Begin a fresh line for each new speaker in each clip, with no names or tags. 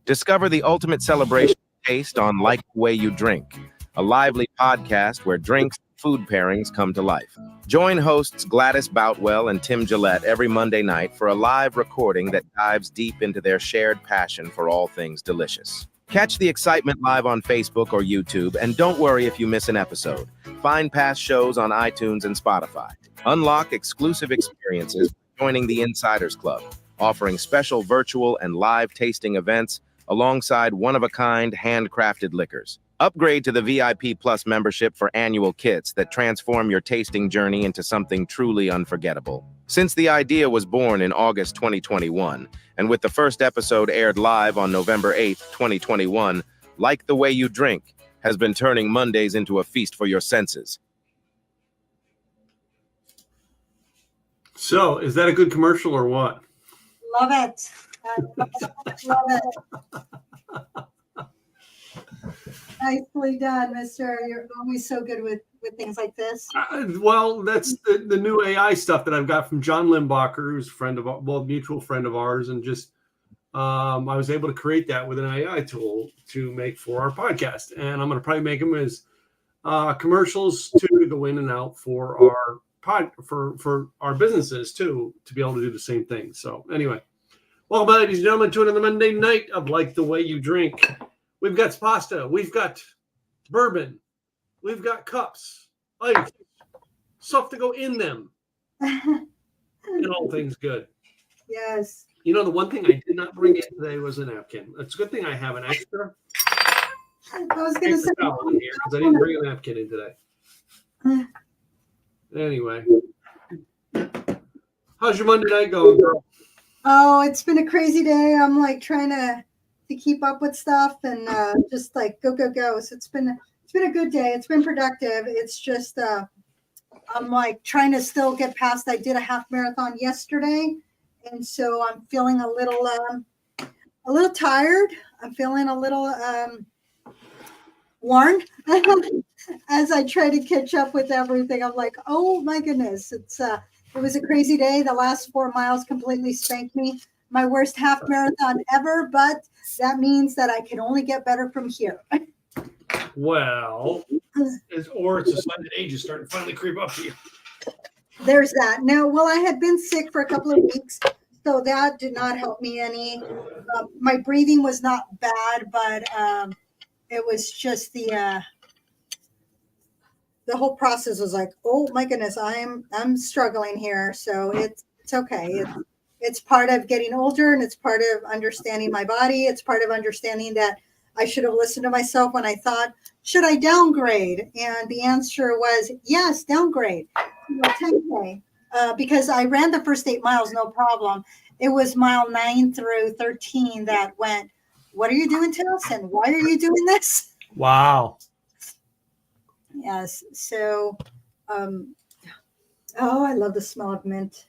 Discover the ultimate celebration of taste on Like the Way You Drink, a lively podcast where drinks and food pairings come to life. Join hosts Gladys Boutwell and Tim Gillette every Monday night for a live recording that dives deep into their shared passion for all things delicious. Catch the excitement live on Facebook or YouTube, and don't worry if you miss an episode. Find past shows on iTunes and Spotify. Unlock exclusive experiences by joining the Insiders Club, offering special virtual and live tasting events alongside one-of-a-kind handcrafted liquors. Upgrade to the VIP Plus membership for annual kits that transform your tasting journey into something truly unforgettable. Since the idea was born in August 2021, and with the first episode aired live on November 8th, 2021, Like the Way You Drink has been turning Mondays into a feast for your senses.
So, is that a good commercial or what?
Love it. Love it. Nicely done, mister. You're always so good with things like this.
Well, that's the new AI stuff that I've got from John Limbacher, who's a friend of, mutual friend of ours. And just, I was able to create that with an AI tool to make for our podcast. And I'm going to probably make them as commercials to go in and out for our for our businesses too, to be able to do the same thing. So anyway, welcome, ladies and gentlemen, to another Monday night of Like the Way You Drink. We've got pasta, we've got bourbon, we've got cups, ice, stuff to go in them, and all things good.
Yes.
You know, the one thing I did not bring in today was a napkin. It's a good thing I have an extra.
I was going to say
in here because I didn't bring a napkin in today. Anyway, how's your Monday night going, girl?
Oh, it's been a crazy day. I'm like trying to keep up with stuff and just like go. So it's been a good day. It's been productive. It's just I'm like trying to still get past. I did a half marathon yesterday, and so I'm feeling a little tired. I'm feeling a little worn as I try to catch up with everything. I'm like, oh my goodness, it was a crazy day. The last 4 miles completely spanked me. My worst half marathon ever, but that means that I can only get better from here.
Well, it's a sign that age is starting to finally creep up to you.
There's that. Now, well, I had been sick for a couple of weeks, so that did not help me any. My breathing was not bad, but it was just the whole process was like, oh my goodness, I'm struggling here. So it's okay. It's part of getting older, and it's part of understanding my body. It's part of understanding that I should have listened to myself when I thought, should I downgrade? And the answer was yes, downgrade. 10K, because I ran the first 8 miles, no problem. It was mile 9 through 13 that went, what are you doing to us? And why are you doing this?
Wow.
Yes. So, I love the smell of mint.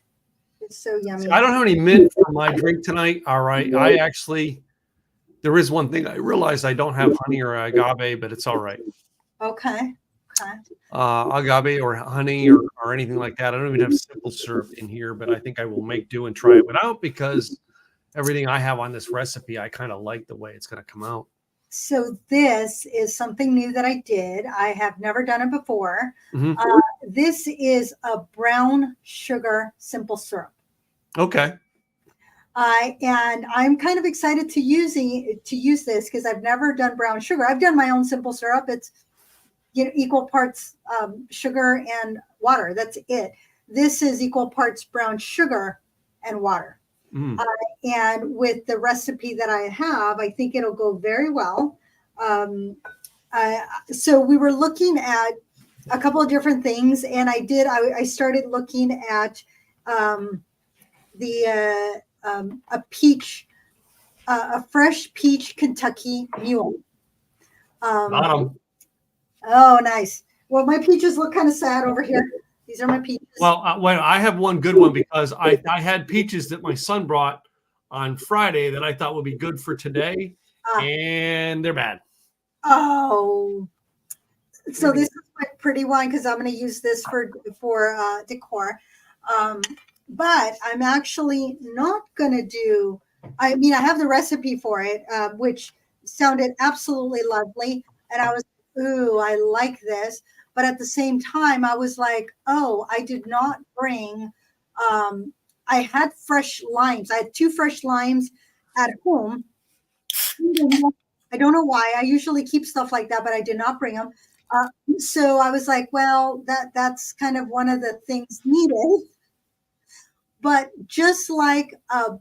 It's so yummy.
I don't have any mint for my drink tonight. All right. There is one thing I realized I don't have honey or agave, but it's all right.
Okay.
Agave or honey or anything like that. I don't even have simple syrup in here, but I think I will make do and try it without, because everything I have on this recipe, I kind of like the way it's going to come out.
So this is something new that I did. I have never done it before.
Mm-hmm.
This is a brown sugar simple syrup.
Okay.
And I'm kind of excited to use this because I've never done brown sugar. I've done my own simple syrup. It's equal parts sugar and water. That's it. This is equal parts brown sugar and water. Mm. And with the recipe that I have, I think it'll go very well. So we were looking at a couple of different things, and I started looking at a fresh peach Kentucky Mule. Oh, nice. Well, my peaches look kind of sad over here. These are my peaches.
Well, I have one good one, because I had peaches that my son brought on Friday that I thought would be good for today, and they're bad.
Oh, so this is my pretty one because I'm going to use this for decor. But I'm actually not going to do I mean, I have the recipe for it, which sounded absolutely lovely. And I was, ooh, I like this. But at the same time, I was like, oh, I did not bring, I had fresh limes. I had 2 fresh limes at home. I don't know why. I usually keep stuff like that, but I did not bring them. So I was like, well, that's kind of one of the things needed. But just like a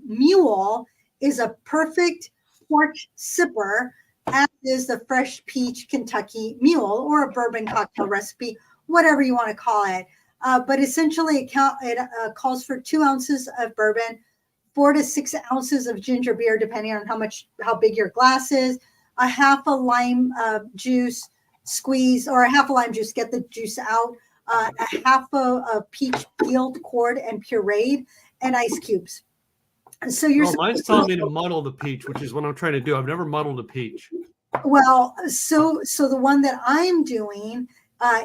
mule is a perfect porch sipper, as is the fresh peach Kentucky Mule or a bourbon cocktail recipe, whatever you want to call it. But essentially, it calls for 2 ounces of bourbon, 4 to 6 ounces of ginger beer, depending on how big your glass is, a half a lime juice squeeze, or a half a lime juice, get the juice out, a half a peach peeled, cored, and pureed, and ice cubes. So
mine's telling me to muddle the peach, which is what I'm trying to do. I've never muddled a peach.
Well, so the one that I'm doing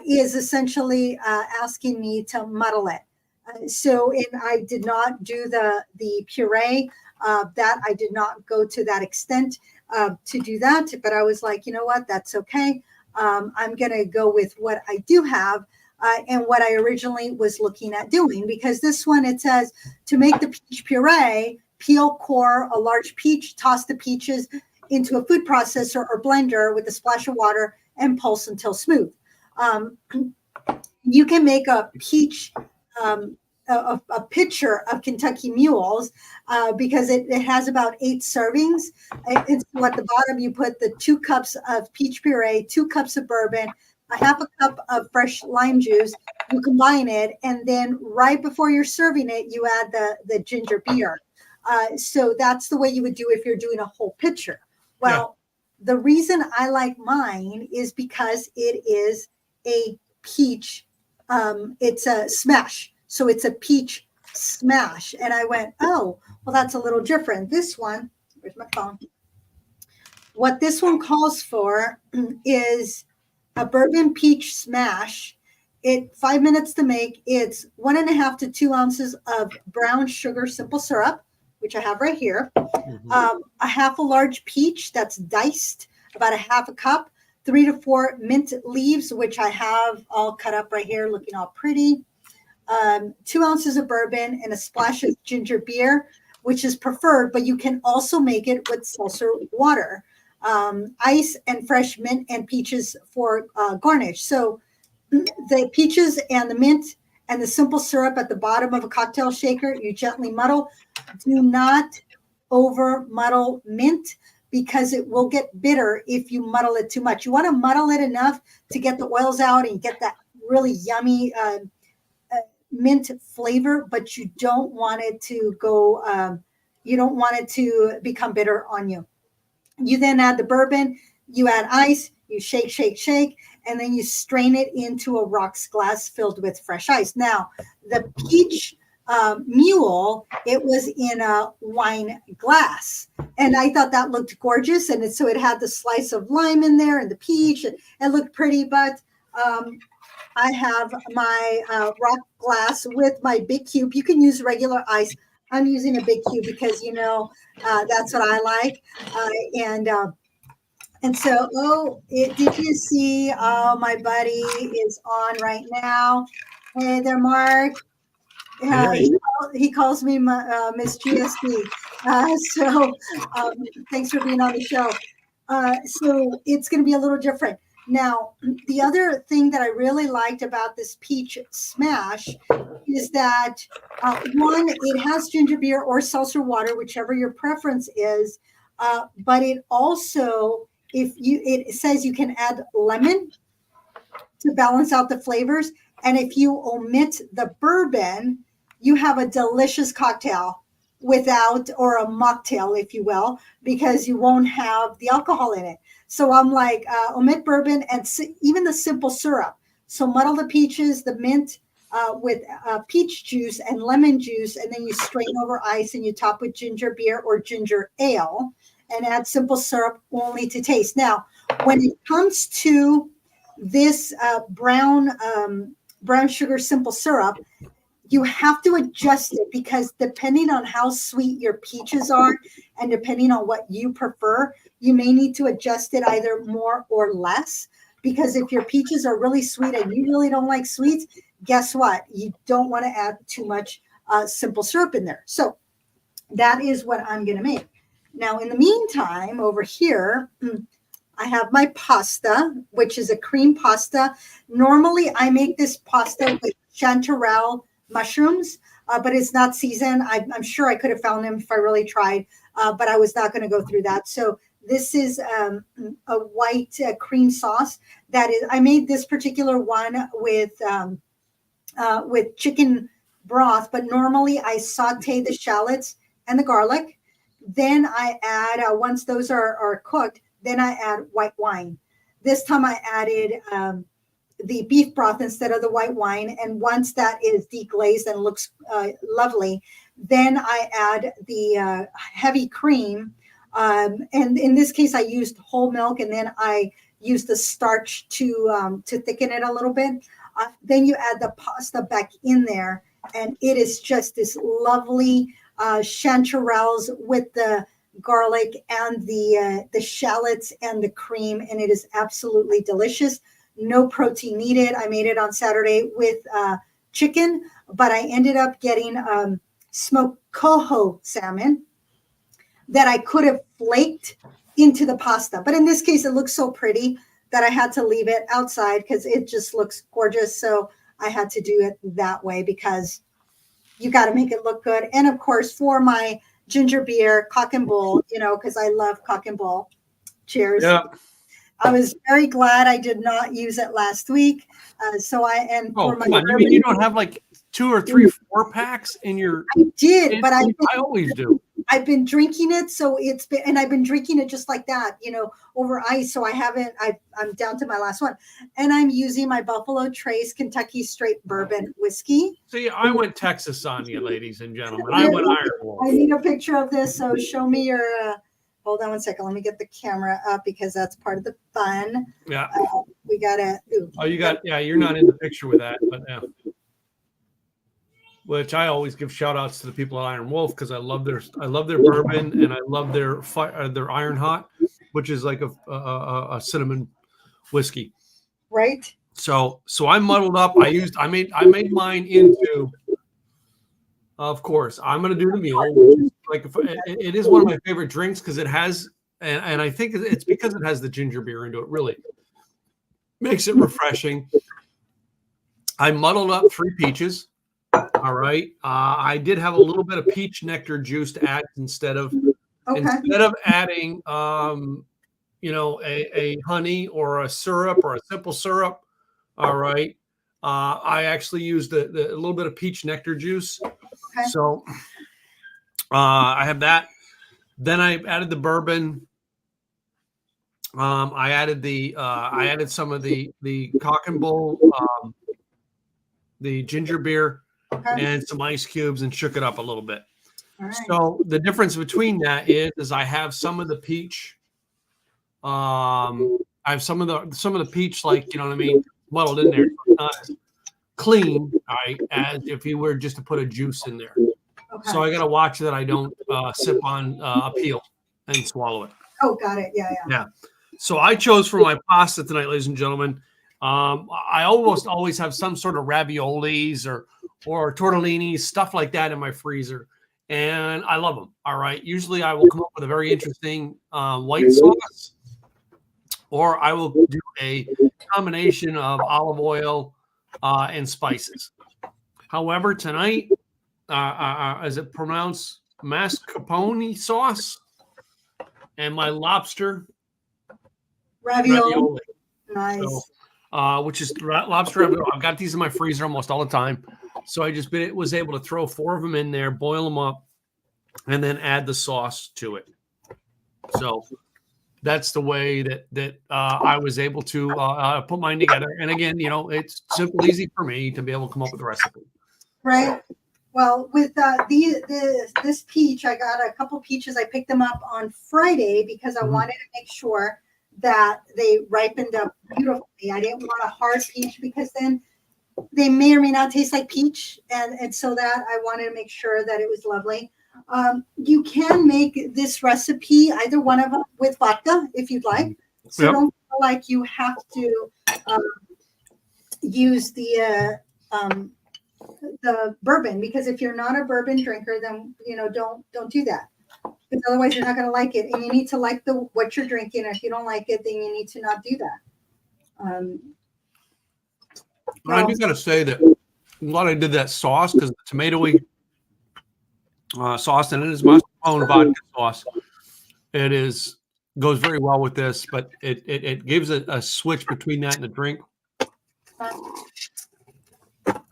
is essentially asking me to muddle it. And I did not do the puree. That I did not go to that extent to do that. But I was like, you know what? That's okay. I'm going to go with what I do have and what I originally was looking at doing. Because this one, it says to make the peach puree, peel, core a large peach, toss the peaches into a food processor or blender with a splash of water and pulse until smooth. You can make a peach, a pitcher of Kentucky Mules because it has about 8 servings. And so at the bottom, you put the 2 cups of peach puree, 2 cups of bourbon, a half a cup of fresh lime juice. You combine it, and then right before you're serving it, you add the ginger beer. So that's the way you would do if you're doing a whole pitcher. Well, The reason I like mine is because it is a peach. It's a smash. So it's a peach smash. And I went, oh, well, that's a little different. This one, where's my phone? What this one calls for is a bourbon peach smash. 5 minutes to make. It's 1.5 to 2 ounces of brown sugar simple syrup, which I have right here. A half a large peach that's diced, about a half a cup. 3 to 4 mint leaves, which I have all cut up right here, looking all pretty. 2 ounces of bourbon and a splash of ginger beer, which is preferred, but you can also make it with seltzer water. Ice and fresh mint and peaches for garnish. So the peaches and the mint and the simple syrup at the bottom of a cocktail shaker, you gently muddle. Do not over muddle mint because it will get bitter if you muddle it too much. You want to muddle it enough to get the oils out and get that really yummy mint flavor, but you don't want it to go, you don't want it to become bitter on you. You then add the bourbon, you add ice, you shake, shake, shake, and then you strain it into a rocks glass filled with fresh ice. Now, the peach mule, it was in a wine glass, and I thought that looked gorgeous. And so it had the slice of lime in there and the peach, and it looked pretty. But I have my rock glass with my big cube. You can use regular ice. I'm using a big cube because, that's what I like. And so, did you see? Oh, my buddy is on right now. Hey there, Mark. He calls me Miss GSD. Thanks for being on the show. So it's going to be a little different. Now, the other thing that I really liked about this peach smash is that, one, it has ginger beer or seltzer water, whichever your preference is, but it also, it says you can add lemon to balance out the flavors. And if you omit the bourbon, you have a delicious cocktail without, or a mocktail, if you will, because you won't have the alcohol in it. So I'm like, omit bourbon and even the simple syrup. So muddle the peaches, the mint with peach juice and lemon juice, and then you strain over ice and you top with ginger beer or ginger ale and add simple syrup only to taste. Now, when it comes to this brown sugar simple syrup, you have to adjust it because depending on how sweet your peaches are and depending on what you prefer, you may need to adjust it either more or less. Because if your peaches are really sweet and you really don't like sweets, guess what? You don't want to add too much simple syrup in there. So that is what I'm going to make. Now, in the meantime, over here, I have my pasta, which is a cream pasta. Normally, I make this pasta with chanterelle mushrooms, but it's not seasoned. I'm sure I could have found them if I really tried, but I was not going to go through that. So this is a white cream sauce. That is, I made this particular one with chicken broth, but normally I saute the shallots and the garlic. Then I add, once those are cooked, then I add white wine. This time I added the beef broth instead of the white wine. And once that is deglazed and looks lovely, then I add the heavy cream. And in this case, I used whole milk, and then I used the starch to thicken it a little bit. Then you add the pasta back in there, and it is just this lovely chanterelles with the garlic and the shallots and the cream, and it is absolutely delicious. No protein needed. I made it on Saturday with chicken, but I ended up getting smoked coho salmon that I could have flaked into the pasta. But in this case, it looks so pretty that I had to leave it outside because it just looks gorgeous. So I had to do it that way because you got to make it look good. And of course, for my ginger beer, cock and bull, because I love cock and bull. Cheers.
Yeah.
I was very glad I did not use it last week. For my
come on. You mean you don't have like 2 or 3 4-packs in your?
I did, but I
always do.
I've been drinking it, so I've been drinking it just like that, over ice. So I'm down to my last one, and I'm using my Buffalo Trace Kentucky Straight Bourbon whiskey.
See, I went Texas on you, ladies and gentlemen. I went Iron Wolf.
I need a picture of this. So show me your. Hold on one second. Let me get the camera up because that's part of the fun.
Yeah.
We gotta.
Oh, you got. Yeah, you're not in the picture with that, but yeah. Which I always give shout outs to the people at Iron Wolf because I love their bourbon and I love their Iron Hot, which is like a cinnamon whiskey.
Right.
So I muddled up. I made mine into. Of course, I'm going to do the mule. Which is like it is one of my favorite drinks because it has, and I think it's because it has the ginger beer into it. Really makes it refreshing. I muddled up 3 peaches. All right. I did have a little bit of peach nectar juice to add instead of adding, a honey or a syrup or a simple syrup. All right. I actually used a little bit of peach nectar juice. Okay. So I have that. Then I added the bourbon. I added some of the cock and bull, the ginger beer. Okay. And some ice cubes and shook it up a little bit. All right. So the difference between that is I have some of the peach. I have some of the peach, like, you know what I mean, muddled in there. Not as clean, right, as if you were just to put a juice in there. Okay. So I got to watch that I don't sip on a peel and swallow it.
Oh, got it. Yeah.
So I chose for my pasta tonight, ladies and gentlemen. I almost always have some sort of raviolis or tortellini, stuff like that in my freezer. And I love them. All right. Usually I will come up with a very interesting white sauce, or I will do a combination of olive oil and spices. However, tonight, is it pronounced mascarpone sauce? And my lobster ravioli.
Nice.
So, which is lobster ravioli. I've got these in my freezer almost all the time. So I just was able to throw 4 of them in there, boil them up, and then add the sauce to it. So that's the way that I was able to put mine together. And again, it's simple, easy for me to be able to come up with a recipe.
Right. Well, with this peach, I got a couple peaches. I picked them up on Friday because I wanted to make sure that they ripened up beautifully. I didn't want a hard peach because then they may or may not taste like peach, and so that I wanted to make sure that it was lovely. You can make this recipe, either one of them, with vodka if you'd like. So don't feel like you have to use the bourbon, because if you're not a bourbon drinker, then don't do that, because otherwise you're not going to like it, and you need to like what you're drinking. If you don't like it, then you need to not do that.
I do got to say that I'm glad I did that sauce, because the tomatoey sauce, and it is my own vodka sauce. It goes very well with this, but it gives a switch between that and the drink.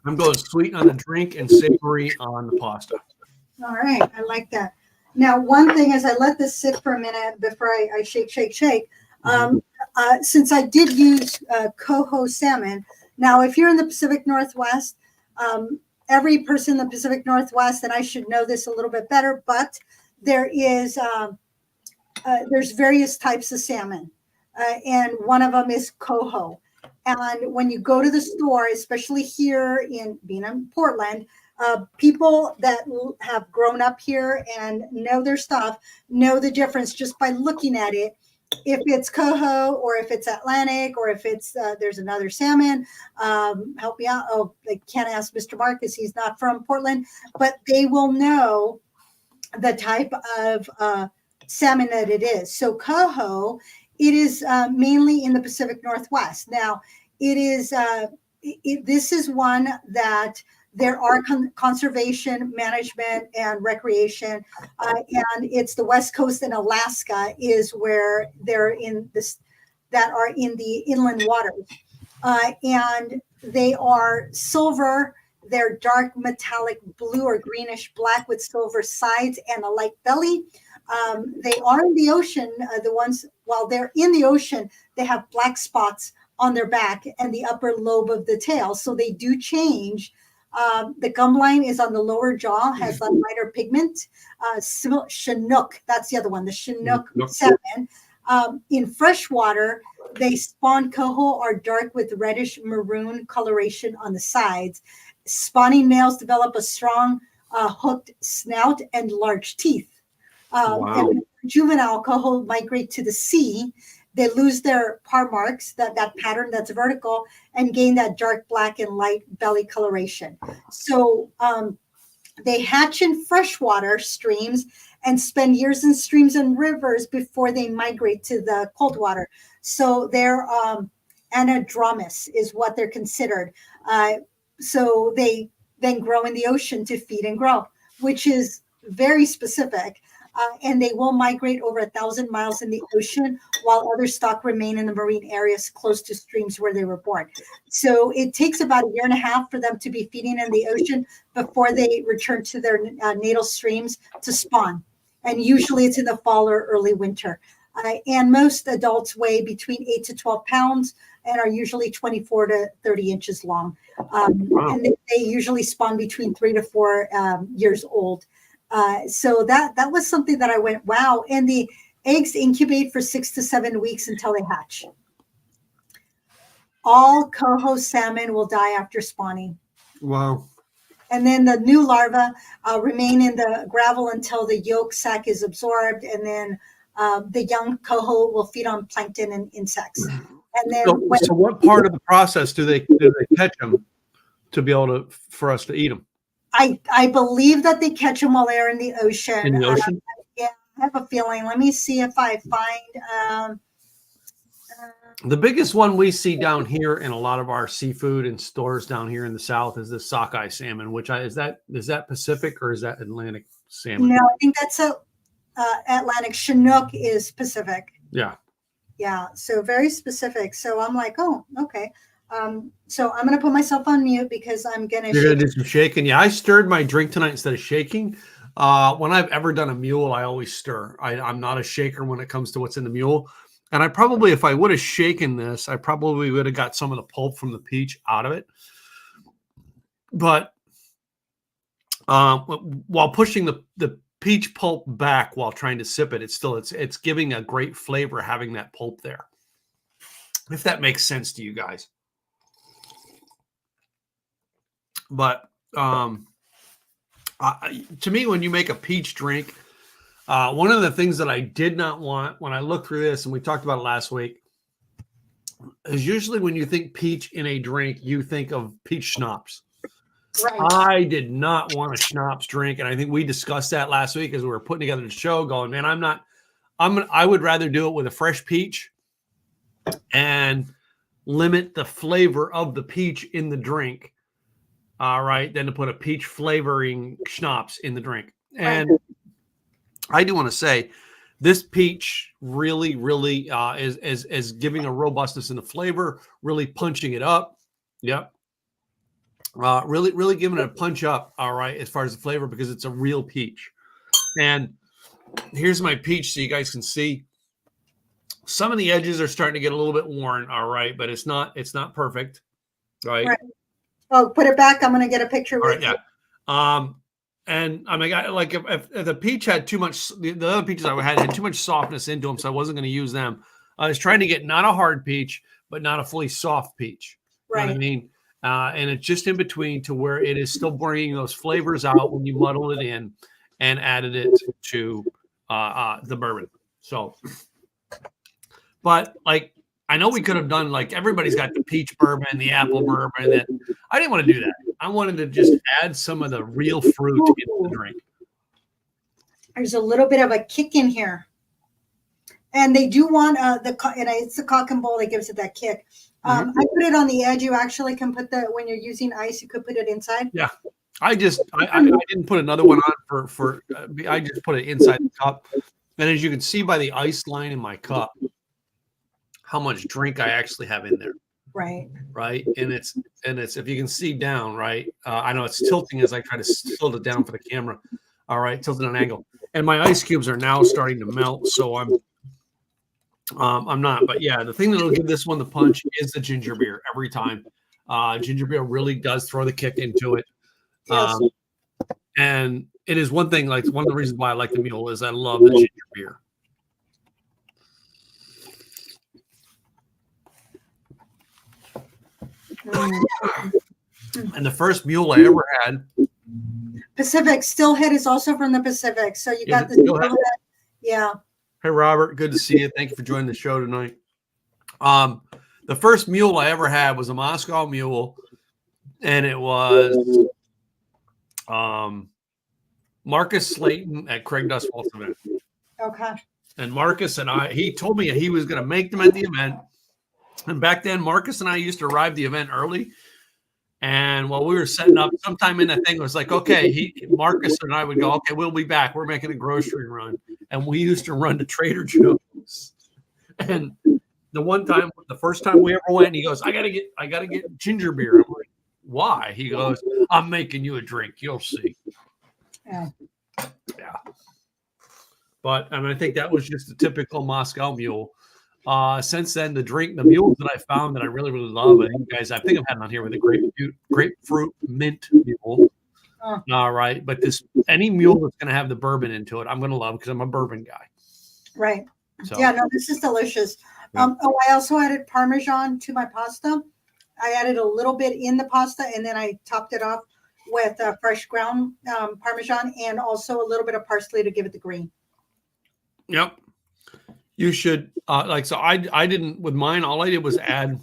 I'm going sweet on the drink and savory on the pasta.
All right, I like that. Now, one thing is I let this sit for a minute before I shake. Since I did use coho salmon. Now, if you're in the Pacific Northwest, every person in the Pacific Northwest, and I should know this a little bit better, but there's various types of salmon, and one of them is coho. And when you go to the store, especially here being in Portland, people that have grown up here and know their stuff know the difference just by looking at it. If it's coho, or if it's Atlantic, or if it's there's another salmon, help me out. Oh, I can't ask Mr. Marcus, he's not from Portland, but they will know the type of salmon that it is. So coho, it is mainly in the Pacific Northwest. Now, it is this is one that there are conservation, management, and recreation, and it's the West Coast and Alaska is where they're in this, that are in the inland waters, and they are silver. They're dark metallic blue or greenish black with silver sides and a light belly. They are in the ocean. The ones, while they're in the ocean, they have black spots on their back and the upper lobe of the tail. So they do change. The gum line is on the lower jaw, has a lighter pigment. Chinook, that's the other one, the Chinook salmon. In freshwater, they spawn coho are dark with reddish maroon coloration on the sides. Spawning males develop a strong hooked snout and large teeth. And juvenile coho migrate to the sea. They lose their par marks, that pattern that's vertical, and gain that dark black and light belly coloration. So they hatch in freshwater streams and spend years in streams and rivers before they migrate to the cold water. So they're anadromous is what they're considered. So they then grow in the ocean to feed and grow, which is very specific. And they will migrate over 1,000 miles in the ocean, while other stock remain in the marine areas close to streams where they were born. So it takes about 1.5 years for them to be feeding in the ocean before they return to their natal streams to spawn. And usually it's in the fall or early winter. And most adults weigh between 8 to 12 pounds and are usually 24 to 30 inches long. And they usually spawn between 3 to 4 years old. So that was something that I went, wow. And the eggs incubate for 6 to 7 weeks until they hatch. All coho salmon will die after spawning.
Wow.
And then the new larvae remain in the gravel until the yolk sac is absorbed. And then the young coho will feed on plankton and insects. And then
so what part of the process do they catch them to be able for us to eat them?
I believe that they catch them while they're in the ocean.
In the ocean?
Yeah, I have a feeling. Let me see if I find.
The biggest one we see down here in a lot of our seafood and stores down here in the South is the sockeye salmon, which is that Pacific or is that Atlantic salmon?
No, I think that's Atlantic. Chinook is Pacific.
Yeah.
Yeah, so very specific. So I'm like, oh, okay. So I'm going to put myself on mute because I'm going to.
You're going to do some shaking. Yeah, I stirred my drink tonight instead of shaking. When I've ever done a mule, I always stir. I'm not a shaker when it comes to what's in the mule. And I probably, if I would have shaken this, I probably would have got some of the pulp from the peach out of it. But while pushing the peach pulp back while trying to sip it, it's giving a great flavor having that pulp there. If that makes sense to you guys. But to me, when you make a peach drink, one of the things that I did not want when I looked through this, and we talked about it last week, is usually when you think peach in a drink, you think of peach schnapps. Right. I did not want a schnapps drink, and I think we discussed that last week as we were putting together the show. Going, man, I would rather do it with a fresh peach and limit the flavor of the peach in the drink, right, than to put a peach flavoring schnapps in the drink. And I do want to say, this peach really, really is giving a robustness in the flavor, really punching it up. Yep. Really, really giving it a punch up, all right, as far as the flavor, because it's a real peach. And here's my peach so you guys can see. Some of the edges are starting to get a little bit worn, all right, but it's not perfect, right?
Oh, put it back. I'm going to get a picture with
you. And I mean, like if the peach had too much, the other peaches I had too much softness into them, so I wasn't going to use them. I was trying to get not a hard peach, but not a fully soft peach. Right. You know what I mean? And it's just in between to where it is still bringing those flavors out when you muddle it in and added it to the bourbon. So, but like, I know we could have done, like, everybody's got the peach bourbon, the apple bourbon. That I didn't want to do that. I wanted to just add some of the real fruit into the drink.
There's a little bit of a kick in here. And they do want it's the cock and bowl that gives it that kick. I put it on the edge. You actually can put when you're using ice, you could put it inside.
Yeah. I didn't put another one on I just put it inside the cup. And as you can see by the ice line in my cup, how much drink I actually have in there.
Right.
Right. And it's if you can see down, right. I know it's tilting as I try to tilt it down for the camera. All right. Tilted on an angle. And my ice cubes are now starting to melt. So I'm not, but yeah, the thing that'll give this one the punch is the ginger beer every time. Ginger beer really does throw the kick into it. Yes. And it is one thing, like one of the reasons why I like the Mule is I love the ginger beer. And the first Mule I ever had.
Pacific Stillhead is also from the Pacific. So you got the yeah.
Hey, Robert, good to see you. Thank you for joining the show tonight. The first Mule I ever had was a Moscow Mule, and it was Marcus Slayton at Craig Dustwalt's event.
Okay.
And Marcus and he told me he was going to make them at the event. And back then, Marcus and I used to arrive the event early. And while we were setting up, sometime in that thing, it was like, okay, Marcus and I would go, okay, we'll be back. We're making a grocery run. And we used to run to Trader Joe's. And the first time we ever went, he goes, I gotta get ginger beer. I'm like, why? He goes, I'm making you a drink. You'll see. Yeah. But I think that was just a typical Moscow Mule. Since then, the mules that I found that I really, really love, I think I've had them on here with a grapefruit mint mule. All right. But any mule that's going to have the bourbon into it, I'm going to love because I'm a bourbon guy.
Right. So, yeah, no, this is delicious. Yeah. I also added Parmesan to my pasta. I added a little bit in the pasta, and then I topped it off with fresh ground Parmesan and also a little bit of parsley to give it the green.
Yep. You should I didn't with mine. All I did was add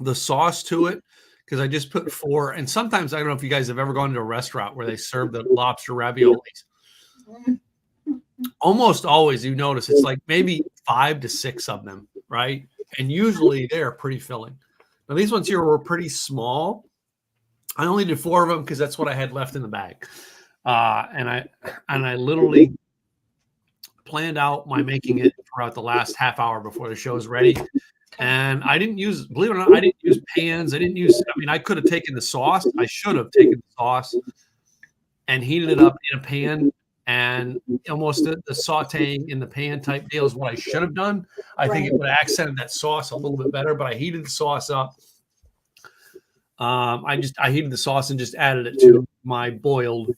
the sauce to it because I just put 4. And sometimes I don't know if you guys have ever gone to a restaurant where they serve the lobster raviolis. Almost always, you notice it's like maybe 5 to 6 of them, right? And usually they're pretty filling. Now these ones here were pretty small. I only did 4 of them because that's what I had left in the bag, and I literally planned out my making it throughout the last half hour before the show is ready. And I didn't use, believe it or not, I didn't use pans. I could have taken the sauce. I should have taken the sauce and heated it up in a pan, and almost the sauteing in the pan type deal is what I should have done. I think it would have accented that sauce a little bit better, but I heated the sauce up. I heated the sauce and just added it to my boiled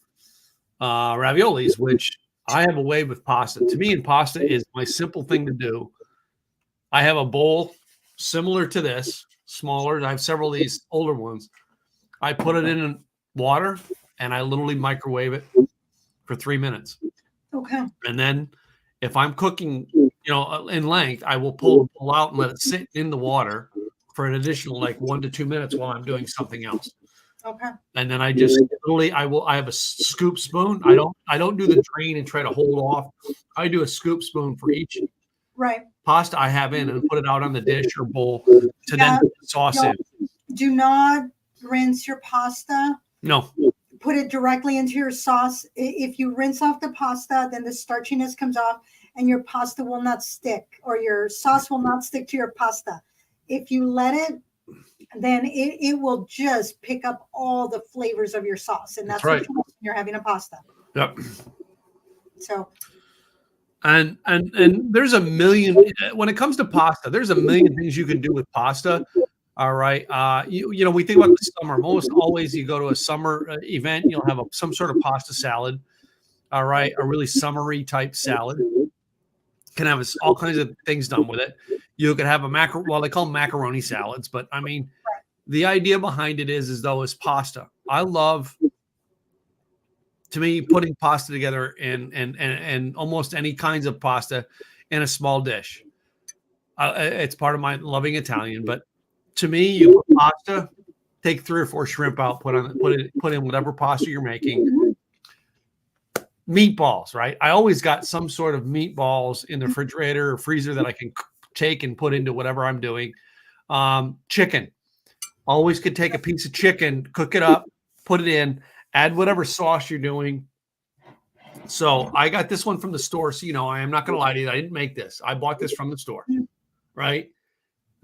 raviolis, which I have a way with pasta. To me, pasta is my simple thing to do. I have a bowl similar to this, smaller. I have several of these older ones. I put it in water and I literally microwave it for 3 minutes.
Okay.
And then if I'm cooking, in length, I will pull out and let it sit in the water for an additional like 1 to 2 minutes while I'm doing something else.
Okay.
And then I just literally I have a scoop spoon. I don't do the drain and try to hold off. I do a scoop spoon for each pasta I have in and put it out on the dish or bowl to then put the sauce in.
Do not rinse your pasta.
No.
Put it directly into your sauce. If you rinse off the pasta, then the starchiness comes off and your pasta will not stick, or your sauce will not stick to your pasta. If you let it, then it will just pick up all the flavors of your sauce. And that's right. What you want when you're having a pasta.
Yep.
So.
And there's a million, when it comes to pasta, there's a million things you can do with pasta. All right. We think about the summer. Most always you go to a summer event, you'll have some sort of pasta salad. All right. A really summery type salad. Can have all kinds of things done with it. You could have they call them macaroni salads, but I mean, the idea behind it is though it's pasta. I love, to me, putting pasta together and almost any kinds of pasta in a small dish. It's part of my loving Italian, but to me, you put pasta, take 3 or 4 shrimp out, put in whatever pasta you're making. Meatballs, right? I always got some sort of meatballs in the refrigerator or freezer that I can take and put into whatever I'm doing. Chicken. Always could take a piece of chicken, cook it up, put it in, add whatever sauce you're doing. So I got this one from the store. So, I am not going to lie to you. I didn't make this. I bought this from the store, right?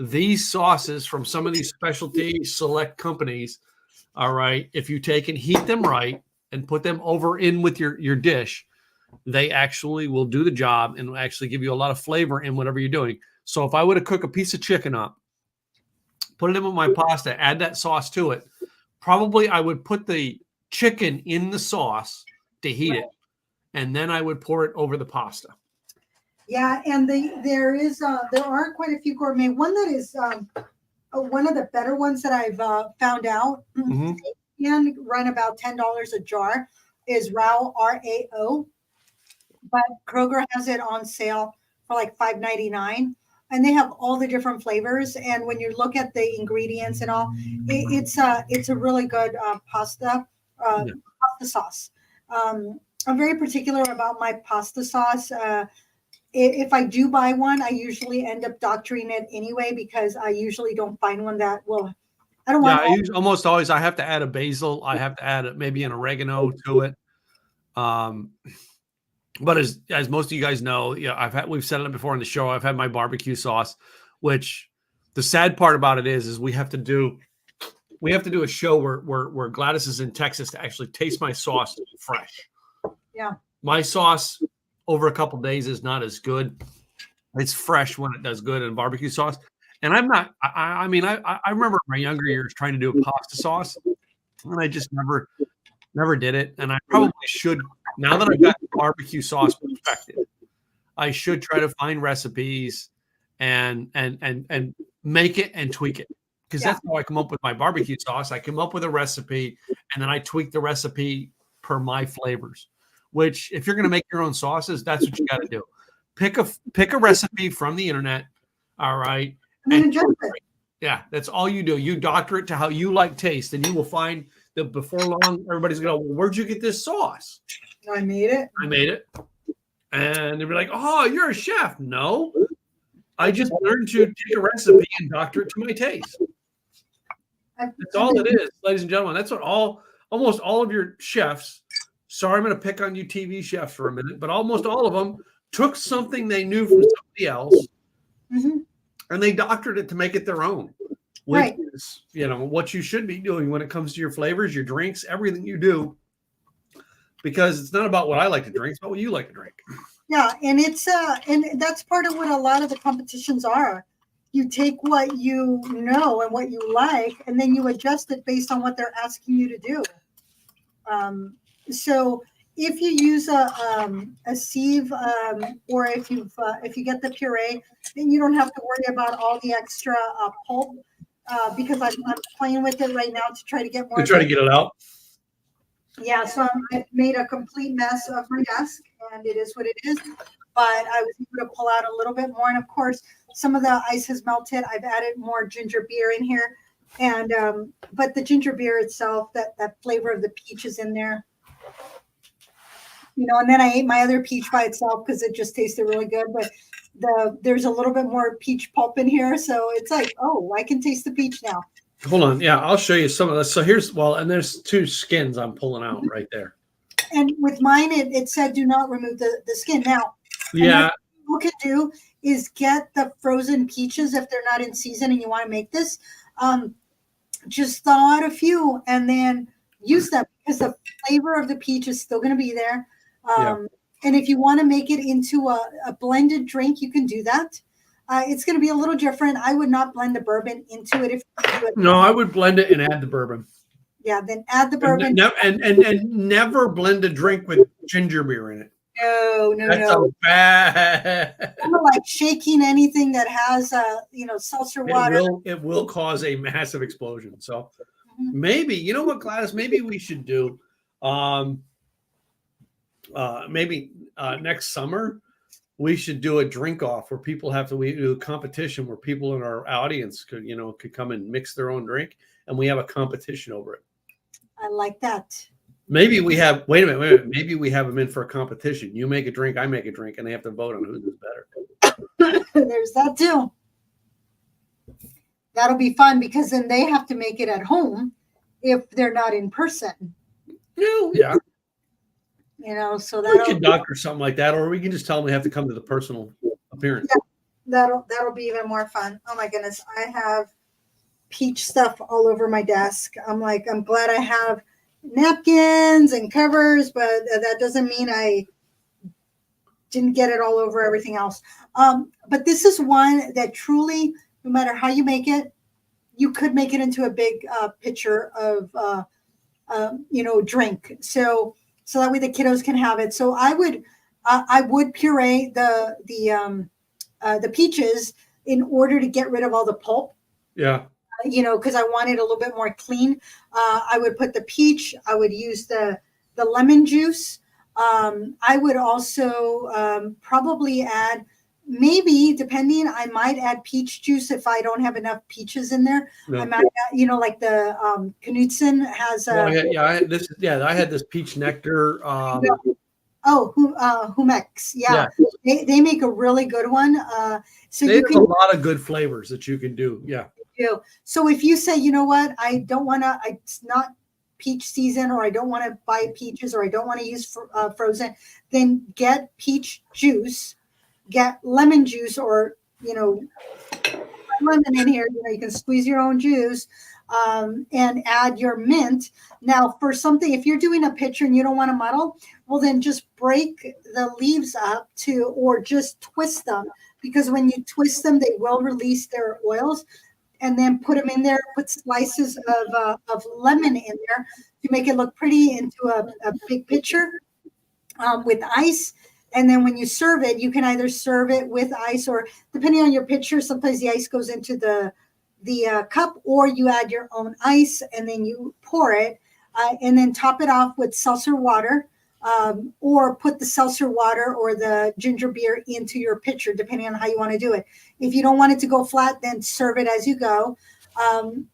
These sauces from some of these specialty select companies, all right, if you take and heat them right and put them over in with your dish, they actually will do the job and actually give you a lot of flavor in whatever you're doing. So if I were to cook a piece of chicken up, put it in with my pasta, add that sauce to it, probably I would put the chicken in the sauce to heat it, and then I would pour it over the pasta.
Yeah, and there are quite a few gourmet. One that is one of the better ones that I've found out, and run about $10 a jar, is Rao, RAO. But Kroger has it on sale for like $5.99, and they have all the different flavors. And when you look at the ingredients and all, it's a really good pasta sauce. I'm very particular about my pasta sauce. If I do buy one, I usually end up doctoring it anyway because I usually don't find one that will. I don't want.
Almost always I have to add a basil. I have to add maybe an oregano to it. But as most of you guys know, we've said it before on the show. I've had my barbecue sauce, which the sad part about it is we have to do a show where Gladys is in Texas to actually taste my sauce fresh.
Yeah, my
sauce over a couple of days is not as good. It's fresh when it does good in barbecue sauce. And I'm not, I mean, I remember in my younger years trying to do a pasta sauce, and I just never did it. And I probably should, now that I've got barbecue sauce perfected, I should try to find recipes and make it and tweak it. Because that's how I come up with my barbecue sauce. I come up with a recipe, and then I tweak the recipe per my flavors. Which, if you're going to make your own sauces, that's what you got to do. Pick a recipe from the internet, all right?
And adjust it.
Yeah, that's all you do. You doctor it to how you like taste, and you will find that before long, everybody's going to go, well, where'd you get this sauce?
I made it.
And they'll be like, oh, you're a chef. No, I just learned to take a recipe and doctor it to my taste. That's all it is, ladies and gentlemen. That's what almost all of your chefs. Sorry, I'm going to pick on you TV chefs for a minute, but almost all of them took something they knew from somebody else, and they doctored it to make it their own, which is, what you should be doing when it comes to your flavors, your drinks, everything you do, because it's not about what I like to drink, it's about what you like to drink.
Yeah, and it's and that's part of what a lot of the competitions are. You take what you know and what you like, and then you adjust it based on what they're asking you to do. So if you use a sieve, or if you get the puree, then you don't have to worry about all the extra pulp. because I'm playing with it right now to try to get more.
To try to get it out.
Yeah, so I've made a complete mess of my desk, and it is what it is. But I was able to pull out a little bit more, and of course, some of the ice has melted. I've added more ginger beer in here, and but the ginger beer itself, that flavor of the peach is in there. And then I ate my other peach by itself because it just tasted really good. But there's a little bit more peach pulp in here, so it's like, oh, I can taste the peach now.
Hold on, yeah, I'll show you some of this. So and there's 2 skins I'm pulling out right there.
And with mine, it said do not remove the skin. Now,
yeah,
what you can do is get the frozen peaches if they're not in season and you want to make this. Just thaw out a few and then use them because the flavor of the peach is still going to be there. And if you want to make it into a blended drink, you can do that. It's going to be a little different. I would not blend the bourbon into it.
No, I would blend it and add the bourbon.
Yeah, then add the bourbon.
And never blend a drink with ginger beer in it.
No.
That's so bad.
I'm not like shaking anything that has seltzer water.
It will cause a massive explosion. So maybe, you know what, Gladys, maybe we should do next summer we should do a drink off where we do a competition where people in our audience could come and mix their own drink, and we have a competition over it.
I like that.
Maybe we have wait a minute. Maybe we have them in for a competition. You make a drink, I make a drink, and they have to vote on who's better.
There's that too. That'll be fun because then they have to make it at home if they're not in person.
Yeah.
So
we can doctor something like that, or we can just tell them they have to come to the personal appearance.
Yeah, that'll be even more fun. Oh my goodness, I have peach stuff all over my desk. I'm glad I have napkins and covers, but that doesn't mean I didn't get it all over everything else. But this is one that truly, no matter how you make it, you could make it into a big pitcher of drink. So that way the kiddos can have it. So I would puree the peaches in order to get rid of all the pulp.
Yeah.
Because I want it a little bit more clean. I would put the peach. I would use the lemon juice. I would also probably add, maybe depending, I might add peach juice if I don't have enough peaches in there. No. I might, like the Knudsen has.
I had this peach nectar.
Humex. Yeah. They make a really good one. So
there's a lot of good flavors that you can do. Yeah.
So if you say, you know what, I don't want to, it's not peach season, or I don't want to buy peaches, or I don't want to use frozen, then get peach juice, get lemon juice, or, lemon in here, you can squeeze your own juice, and add your mint. Now for something, if you're doing a pitcher and you don't want to muddle, well, then just break the leaves up or just twist them, because when you twist them, they will release their oils. And then put them in there, put slices of lemon in there to make it look pretty into a big pitcher with ice. And then when you serve it, you can either serve it with ice, or depending on your pitcher, sometimes the ice goes into the cup, or you add your own ice and then you pour it and then top it off with seltzer water, or put the seltzer water or the ginger beer into your pitcher, depending on how you want to do it. If you don't want it to go flat, then serve it as you go.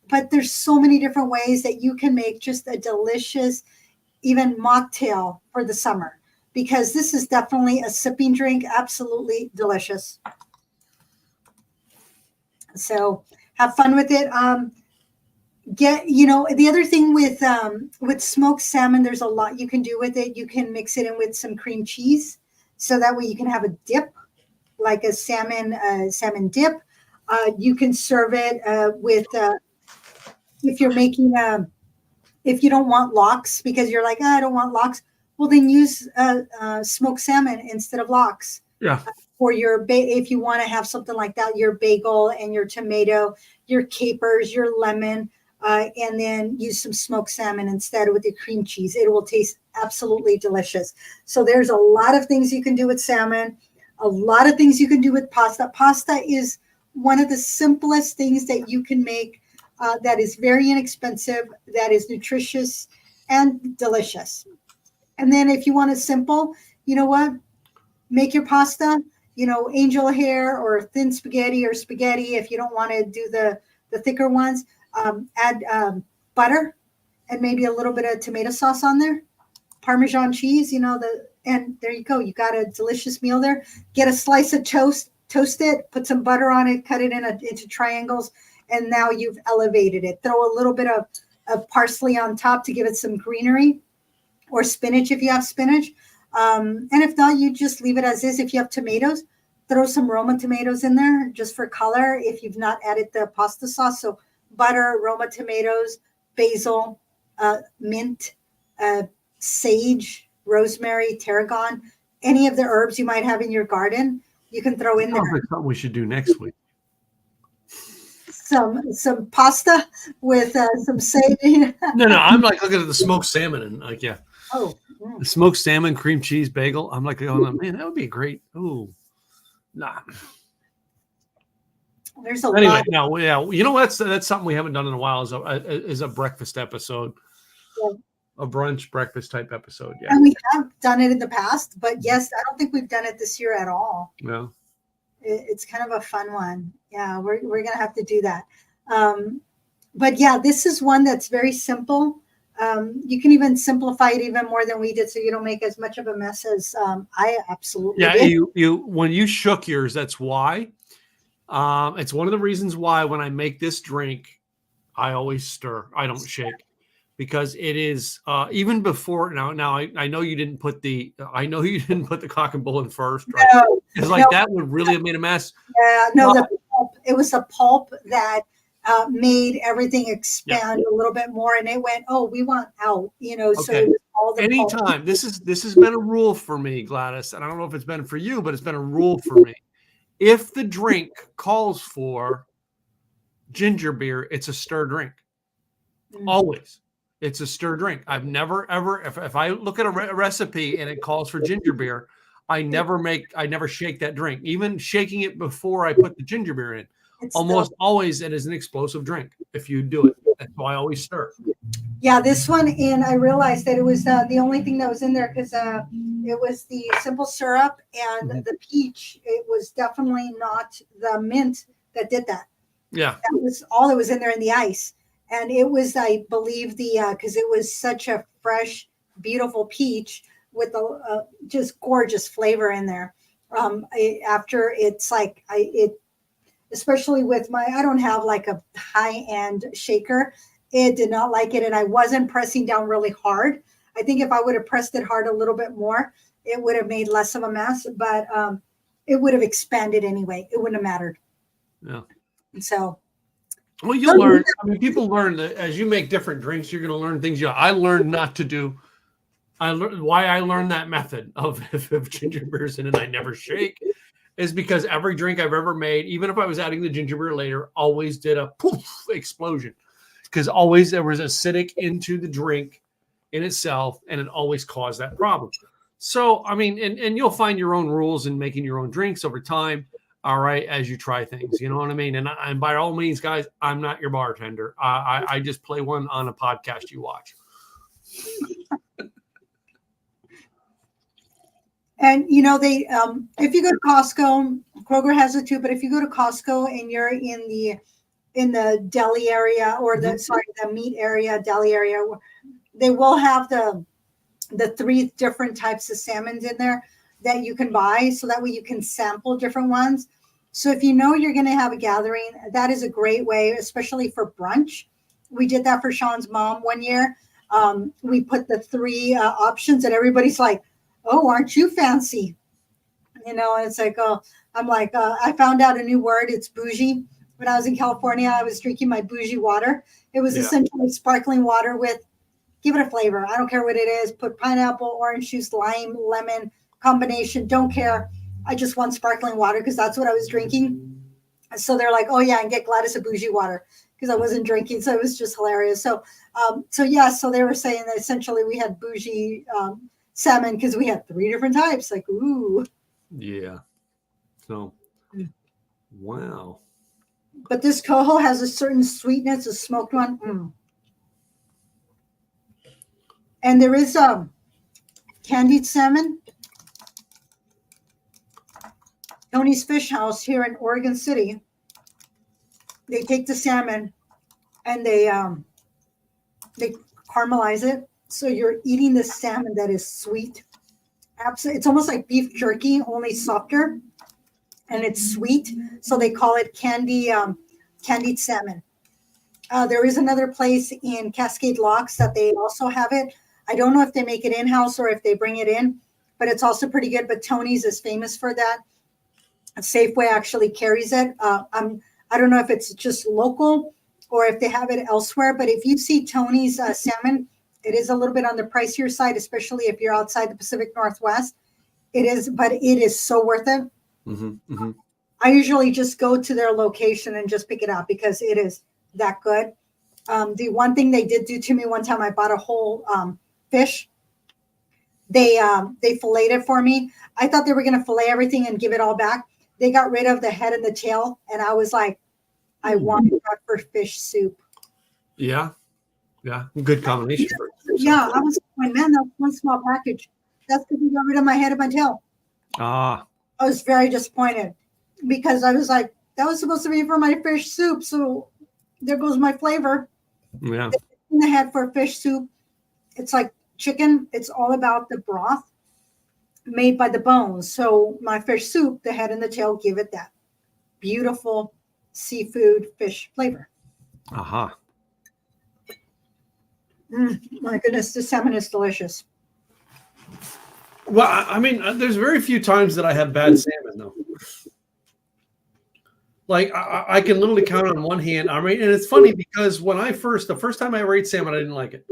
But there's so many different ways that you can make just a delicious, even mocktail for the summer, because this is definitely a sipping drink. Absolutely delicious. So have fun with it. The other thing with smoked salmon, there's a lot you can do with it. You can mix it in with some cream cheese, so that way you can have a dip, like a salmon dip. You can serve it with if you're making if you don't want lox, because you're like, I don't want lox, well, then use smoked salmon instead of lox.
Yeah.
For your if you want to have something like that, your bagel and your tomato, your capers, your lemon. And then use some smoked salmon instead with the cream cheese. It will taste absolutely delicious. So there's a lot of things you can do with salmon, a lot of things you can do with pasta. Pasta is one of the simplest things that you can make that is very inexpensive, that is nutritious and delicious. And then if you want it simple, you know what? Make your pasta, angel hair or thin spaghetti or spaghetti. If you don't want to do the thicker ones, add butter and maybe a little bit of tomato sauce on there, Parmesan cheese, and there you go. You got a delicious meal there. Get a slice of toast, toast it, put some butter on it, cut it into triangles, and now you've elevated it. Throw a little bit of parsley on top to give it some greenery, or spinach if you have spinach. And if not, you just leave it as is. If you have tomatoes, throw some Roma tomatoes in there just for color if you've not added the pasta sauce. So butter, Roma tomatoes, basil, mint, sage, rosemary, tarragon, any of the herbs you might have in your garden, you can throw in there.
Something we should do next week.
Some pasta with some sage.
No, I'm like looking at the smoked salmon and like, yeah.
Oh,
the smoked salmon, cream cheese, bagel. I'm like, oh man, that would be great. Oh, nah.
There's a
anyway,
lot.
Now, yeah, you know that's something we haven't done in a while is a breakfast episode, a brunch breakfast type episode. Yeah,
and we have done it in the past, but yes, I don't think we've done it this year at all.
No,
it's kind of a fun one. Yeah, we're gonna have to do that. But yeah, this is one that's very simple. You can even simplify it even more than we did, so you don't make as much of a mess as I absolutely did.
You when you shook yours, that's why. It's one of the reasons why when I make this drink, I always stir. I don't shake because it is even before now. I know you didn't put the cock and bull in first, right?
No,
because like that would really have made a mess.
Yeah, no, it was the pulp that made everything expand a little bit more, and it went, oh, we want out, So it was all the
anytime
pulp.
this has been a rule for me, Gladys, and I don't know if it's been for you, but it's been a rule for me. If the drink calls for ginger beer, it's a stir drink. Always. It's a stir drink. I've never, ever, if I look at a recipe and it calls for ginger beer, I never shake that drink. Even shaking it before I put the ginger beer in. Almost always it is an explosive drink if you do it. That's why I always stir.
Yeah, this one, and I realized that it was the only thing that was in there because it was the simple syrup and the peach. It was definitely not the mint that did that.
Yeah.
That was all that was in there in the ice. And it was, I believe, because it was such a fresh, beautiful peach with a just gorgeous flavor in there. After it's like, especially with I don't have like a high-end shaker. It did not like it, and I wasn't pressing down really hard. I think if I would have pressed it hard a little bit more, it would have made less of a mess, but it would have expanded anyway. It wouldn't have mattered.
Yeah.
So.
Well, you'll learn. I mean, people learn that as you make different drinks, you're going to learn things. I learned not to do. Why I learned that method of if ginger beer's in it, I never shake, is because every drink I've ever made, even if I was adding the ginger beer later, always did a poof explosion. Because always there was acidic into the drink in itself, and it always caused that problem. So, I mean, and you'll find your own rules in making your own drinks over time, all right, as you try things. You know what I mean? And by all means, guys, I'm not your bartender. I just play one on a podcast you watch.
And, they, if you go to Costco, Kroger has it too, but if you go to Costco and you're in the deli area or the meat area, deli area, they will have the 3 different types of salmons in there that you can buy. So that way you can sample different ones. So if you're going to have a gathering, that is a great way, especially for brunch. We did that for Sean's mom one year. We put the 3 options and everybody's like, oh, aren't you fancy? And it's like, oh, I'm like, I found out a new word. It's bougie. When I was in California, I was drinking my bougie water. It was essentially sparkling water with, give it a flavor. I don't care what it is. Put pineapple, orange juice, lime, lemon combination. Don't care. I just want sparkling water because that's what I was drinking. So they're like, oh yeah, and get Gladys a bougie water because I wasn't drinking. So it was just hilarious. So they were saying that essentially we had bougie salmon because we had 3 different types. Like, ooh.
Yeah. So, wow.
But this coho has a certain sweetness, a smoked one. And there is candied salmon. Tony's Fish House here in Oregon City. They take the salmon and they caramelize it. So you're eating the salmon that is sweet. Absolutely, it's almost like beef jerky, only softer, and it's sweet. So they call it candied salmon. There is another place in Cascade Locks that they also have it. I don't know if they make it in-house or if they bring it in, but it's also pretty good. But Tony's is famous for that. Safeway actually carries it. I don't know if it's just local or if they have it elsewhere, but if you see Tony's salmon, it is a little bit on the pricier side, especially if you're outside the Pacific Northwest. It is, but it is so worth it. I usually just go to their location and just pick it up because it is that good. The one thing they did do to me one time, I bought a whole fish. They filleted it for me. I thought they were going to fillet everything and give it all back. They got rid of the head and the tail, and I was like, I want that for fish soup.
Yeah, good combination.
Yeah, I was like, man, that's one small package. That's because you got rid of my head and my tail.
I
was very disappointed because I was like, that was supposed to be for my fish soup, so there goes my flavor.
Yeah,
in the head for fish soup. It's like chicken. It's all about the broth made by the bones. So my fish soup, the head and the tail, give it that beautiful seafood fish flavor. My goodness, the salmon is delicious.
Well, I mean, there's very few times that I have bad salmon, though. Like, I can literally count on one hand. I mean, and it's funny because the first time I ever ate salmon, I didn't like it.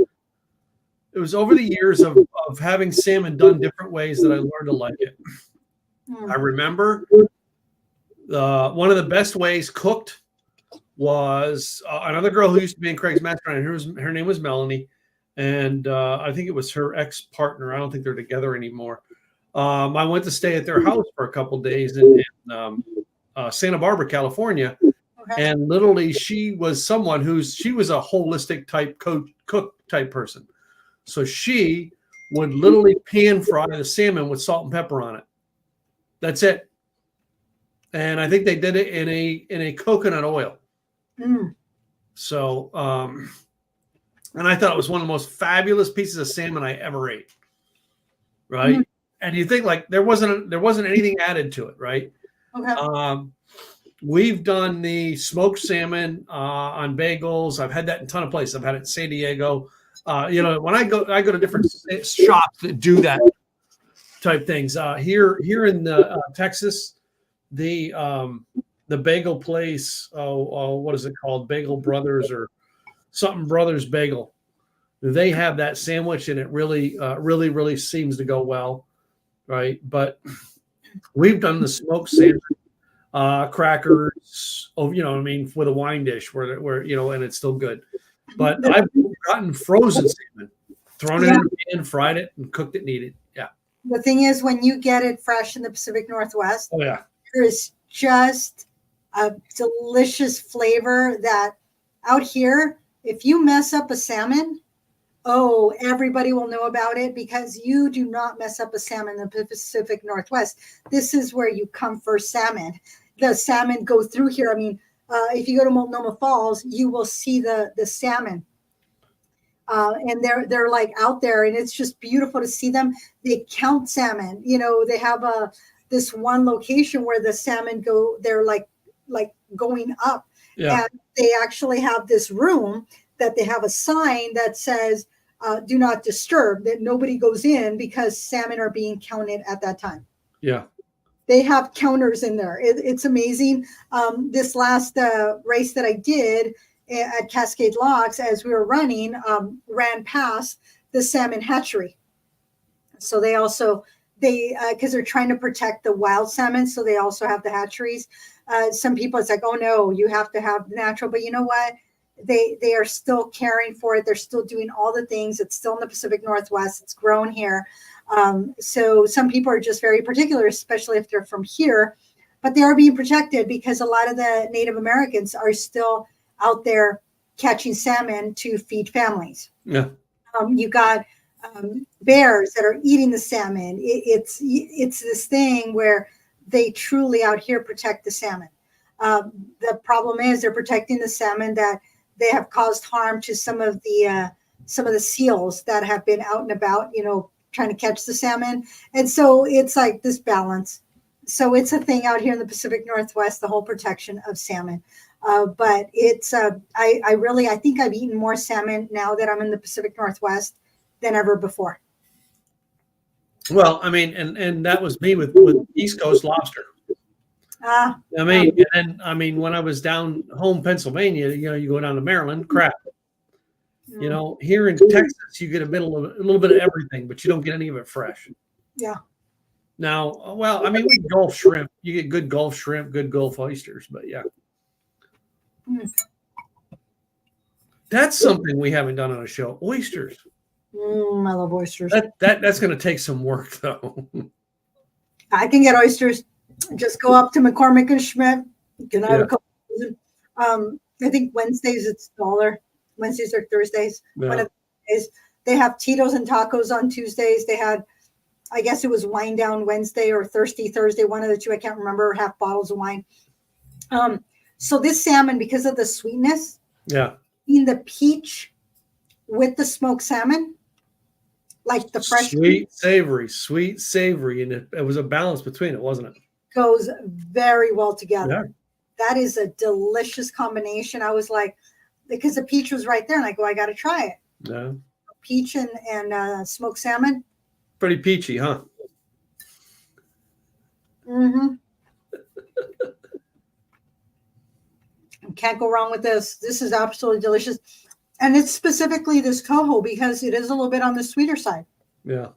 It was over the years of having salmon done different ways that I learned to like it. I remember one of the best ways cooked was another girl who used to be in Craig's Mastermind. Her name was Melanie, and I think it was her ex-partner. I don't think they're together anymore. I went to stay at their house for a couple days in Santa Barbara, California, and literally she was someone she was a holistic type cook type person. So she would literally pan fry the salmon with salt and pepper on it. That's it. And I think they did it in a coconut oil. So, and I thought it was one of the most fabulous pieces of salmon I ever ate. Right. And you think like there wasn't anything added to it. Right.
Okay.
We've done the smoked salmon on bagels. I've had that in a ton of places. I've had it in San Diego. When I go to different shops that do that type things. Here in Texas, the bagel place. What is it called? Bagel Brothers or something Brothers Bagel. They have that sandwich, and it really seems to go well, right? But we've done the smoked salmon, crackers. With a wine dish where and it's still good. But I've gotten frozen salmon, thrown it in a pan, fried it, and cooked it and eat it. Yeah.
The thing is, when you get it fresh in the Pacific Northwest, there is just a delicious flavor that out here, if you mess up a salmon, everybody will know about it because you do not mess up a salmon in the Pacific Northwest. This is where you come for salmon. The salmon go through here. I mean, if you go to Multnomah Falls, you will see the salmon. And they're like out there, and it's just beautiful to see them. They count salmon. They have this one location where the salmon they're like going up. Yeah. And they actually have this room that they have a sign that says, do not disturb, that nobody goes in because salmon are being counted at that time.
Yeah.
They have counters in there. It's amazing. This last race that I did at Cascade Locks, as we were running, ran past the salmon hatchery. So they also, because they're trying to protect the wild salmon, so they also have the hatcheries. Some people, it's like, oh no, you have to have natural. But you know what? They are still caring for it. They're still doing all the things. It's still in the Pacific Northwest. It's grown here. So some people are just very particular, especially if they're from here. but they are being protected because a lot of the Native Americans are still out there catching salmon to feed families.
Yeah.
You got bears that are eating the salmon. It's this thing where they truly out here protect the salmon. The problem is they're protecting the salmon that they have caused harm to some of the seals that have been out and about, trying to catch the salmon. And so it's like this balance. So it's a thing out here in the Pacific Northwest, the whole protection of salmon. But it's I think I've eaten more salmon now that I'm in the Pacific Northwest than ever before.
Well, I mean, and that was me with East Coast lobster. When I was down home, Pennsylvania, you go down to Maryland, crab. Here in Texas, you get a little bit of everything, but you don't get any of it fresh.
Yeah.
Now, well, I mean, we Gulf shrimp. You get good Gulf shrimp, good Gulf oysters, but yeah. That's something we haven't done on a show. Oysters.
I love oysters.
That's going to take some work, though.
I can get oysters. Just go up to McCormick and Schmidt. You can have a couple. I think Wednesdays it's $1. Wednesdays or Thursdays.
Yeah.
One of the days. They have Tito's and tacos on Tuesdays. They had, I guess it was Wine Down Wednesday or Thirsty Thursday. One of the two. I can't remember. Half bottles of wine. So this salmon, because of the sweetness, in the peach with the smoked salmon, like the fresh
sweet savory, and it was a balance between it, wasn't it?
Goes very well together.
Yeah.
That is a delicious combination. I was like, because the peach was right there, and I go, I got to try it.
Yeah.
Peach and smoked salmon.
Pretty peachy, huh?
Mm-hmm. Can't go wrong with this. This is absolutely delicious. And it's specifically this coho because it is a little bit on the sweeter side.
Yeah.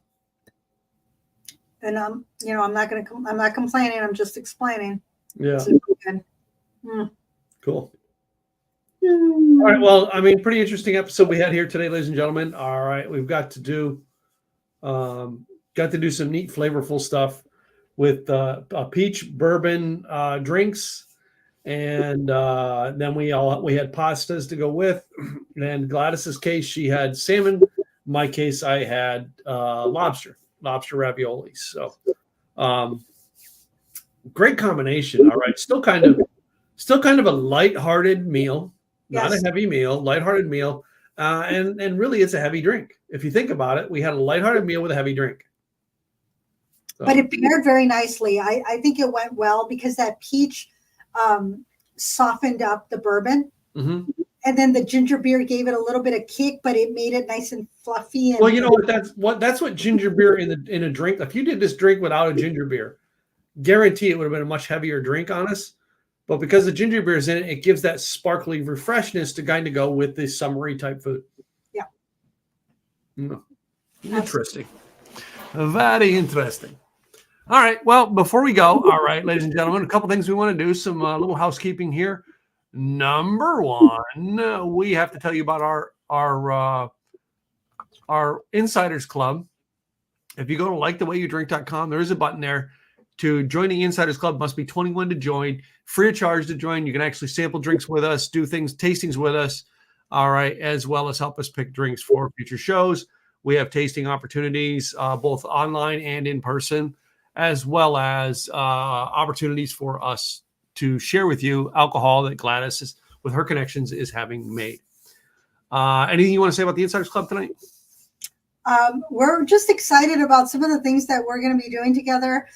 And I'm not complaining. I'm just explaining.
Yeah.
Mm.
Cool. All right. Well, I mean, pretty interesting episode we had here today, ladies and gentlemen. All right, we've got to do some neat, flavorful stuff with peach bourbon drinks. And then we had pastas to go with. And Gladys's case, she had salmon. In my case, I had lobster raviolis. So great combination. All right. Still kind of a lighthearted meal, not a heavy meal, lighthearted meal. And really it's a heavy drink. If you think about it, we had a lighthearted meal with a heavy drink. So. But
it paired very nicely. I think it went well because that peach softened up the bourbon, and then the ginger beer gave it a little bit of kick, but it made it nice and fluffy. And
well, you know what? That's what ginger beer in a drink. If you did this drink without a ginger beer, guarantee it would have been a much heavier drink on us. But because the ginger beer is in it, it gives that sparkly refreshness to kind of go with the summery type food. Yeah. Interesting. Very interesting. All right. Well, before we go, all right, ladies and gentlemen, a couple things we want to do, some little housekeeping here. Number one, we have to tell you about our Insiders Club. If you go to likethewayyouDrink.com, there is a button there to join the Insiders Club. Must be 21 to join, free of charge to join. You can actually sample drinks with us, do tastings with us, all right, as well as help us pick drinks for future shows. We have tasting opportunities, both online and in person, as well as opportunities for us to share with you alcohol that Gladys, with her connections, is having made. Anything you want to say about the Insiders Club tonight?
We're just excited about some of the things that we're going to be doing together.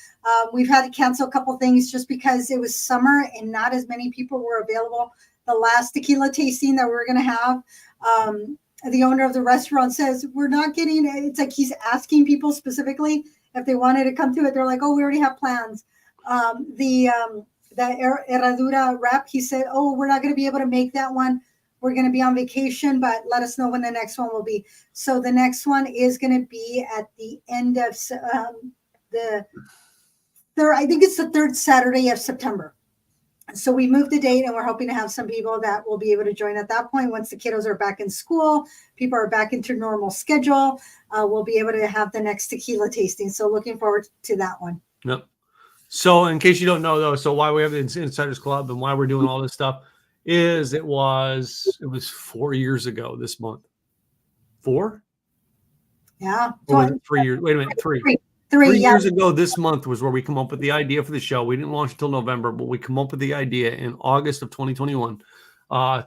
We've had to cancel a couple things just because it was summer and not as many people were available. The last tequila tasting that we were going to have, the owner of the restaurant says, we're not getting it. It's like he's asking people specifically if they wanted to come to it. They're like, oh, we already have plans. The Herradura wrap, he said, oh, we're not going to be able to make that one. We're going to be on vacation, but let us know when the next one will be. So the next one is going to be at the end of the third, I think it's the third Saturday of September. So we moved the date and we're hoping to have some people that will be able to join at that point. Once the kiddos are back in school, people are back into normal schedule, we'll be able to have the next tequila tasting. So looking forward to that one.
Yep. So in case you don't know though, so why we have the Insiders Club and why we're doing all this stuff is it was 4 years ago this month. 4?
Yeah.
Or was it 3 years? Wait a minute, 3. 3 years ago this month was where we come up with the idea for the show. We didn't launch until November, but we come up with the idea in August of 2021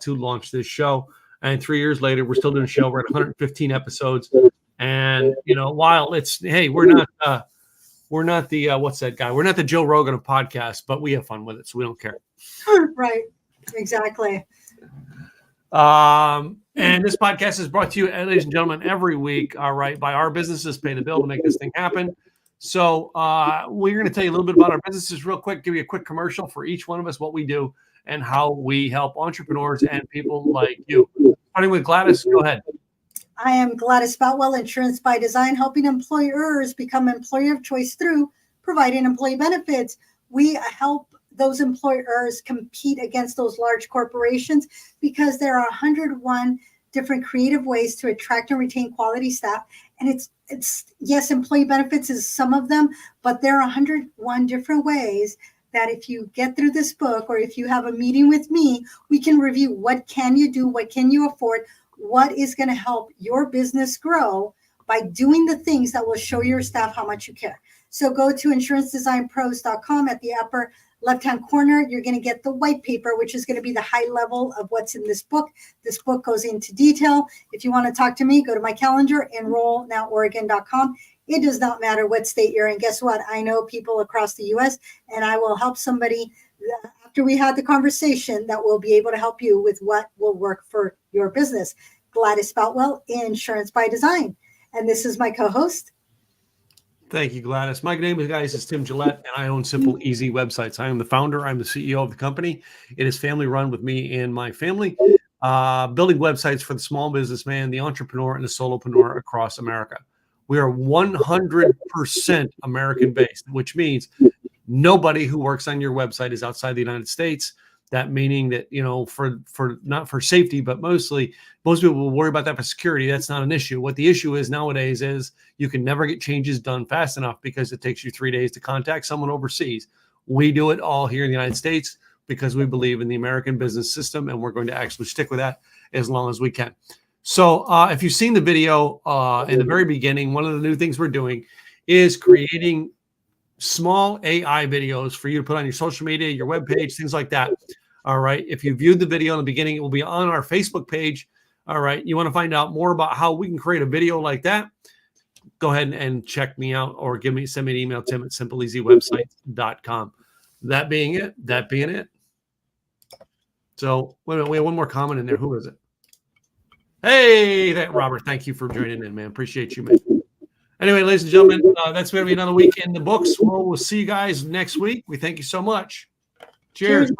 to launch this show. And 3 years later, we're still doing a show. We're at 115 episodes. And, while it's, hey, we're not the, what's that guy? We're not the Joe Rogan of podcasts, but we have fun with it. So we don't care.
Right. Exactly.
And this podcast is brought to you, ladies and gentlemen, every week, all right, by our businesses pay the bill to make this thing happen. So we're going to tell you a little bit about our businesses real quick, give you a quick commercial for each one of us, what we do and how we help entrepreneurs and people like you. Starting with Gladys, go ahead.
I am Gladys Boutwell, Insurance by Design, helping employers become employer of choice through providing employee benefits. We help those employers compete against those large corporations because there are 101 different creative ways to attract and retain quality staff. And it's yes, employee benefits is some of them, but there are 101 different ways that if you get through this book or if you have a meeting with me, we can review what can you do, what can you afford, what is going to help your business grow by doing the things that will show your staff how much you care. So go to insurancedesignpros.com. At the upper left-hand corner, you're going to get the white paper, which is going to be the high level of what's in this book. This book goes into detail. If you want to talk to me, go to my calendar, enrollnoworegon.com. It does not matter what state you're in. Guess what? I know people across the U.S., and I will help somebody after we had the conversation that will be able to help you with what will work for your business. Gladys Boutwell, Insurance by Design. And this is my co-host.
Thank you, Gladys. My name is Tim Gillette, and I own Simple Easy Websites. I am the founder. I'm the CEO of the company. It is family run with me and my family, building websites for the small businessman, the entrepreneur, and the solopreneur across America. We are 100% American-based, which means nobody who works on your website is outside the United States. That meaning that, for not for safety, but most people will worry about that for security. That's not an issue. What the issue is nowadays is you can never get changes done fast enough because it takes you 3 days to contact someone overseas. We do it all here in the United States because we believe in the American business system, and we're going to actually stick with that as long as we can. So if you've seen the video in the very beginning, one of the new things we're doing is creating small AI videos for you to put on your social media, your webpage, things like that. All right. If you viewed the video in the beginning, it will be on our Facebook page. All right. You want to find out more about how we can create a video like that? Go ahead and check me out or send me an email, tim@simpleeasywebsites.com. That being it. So wait a minute, we have one more comment in there. Who is it? Hey, Robert. Thank you for joining in, man. Appreciate you, man. Anyway, ladies and gentlemen, that's going to be another week in the books. We'll see you guys next week. We thank you so much. Cheers.